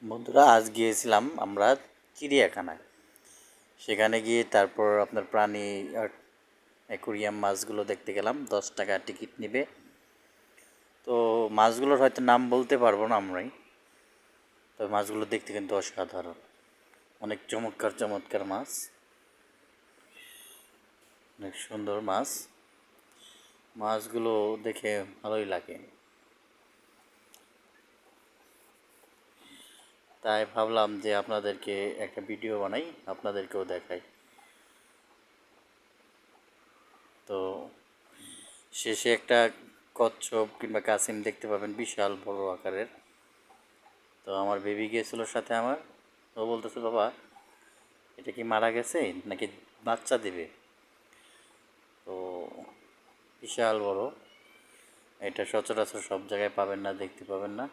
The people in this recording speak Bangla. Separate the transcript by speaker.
Speaker 1: বন্ধুরা, আজ গিয়েছিলাম আমরা চিড়িয়াখানায়। সেখানে গিয়ে তারপর আপনার প্রাণী আর অ্যাকুরিয়াম মাছগুলো দেখতে গেলাম। 10 টাকা টিকিট নেবে। তো মাছগুলোর হয়তো নাম বলতে পারবো না আমরাই, তবে মাছগুলো দেখতে কিন্তু অসাধারণ, অনেক চমৎকার চমৎকার মাছ, অনেক সুন্দর মাছ। মাছগুলো দেখে ভালোই লাগে, তাই ভাবলাম যে আপনাদেরকে একটা ভিডিও বানাই, আপনাদেরকেও দেখাই। তো শেষে একটা কচ্ছপ কিংবা কাছিম দেখতে পাবেন, বিশাল বড় আকারের। তো আমার বেবি গিয়েছিল সাথে আমার। ও বলতেছে, বাবা এটা কি মারা গেছে নাকি বাচ্চা দেবে? তো বিশাল বড়, এটা সচরাচর সব জায়গায় পাবেন না, দেখতে পাবেন না।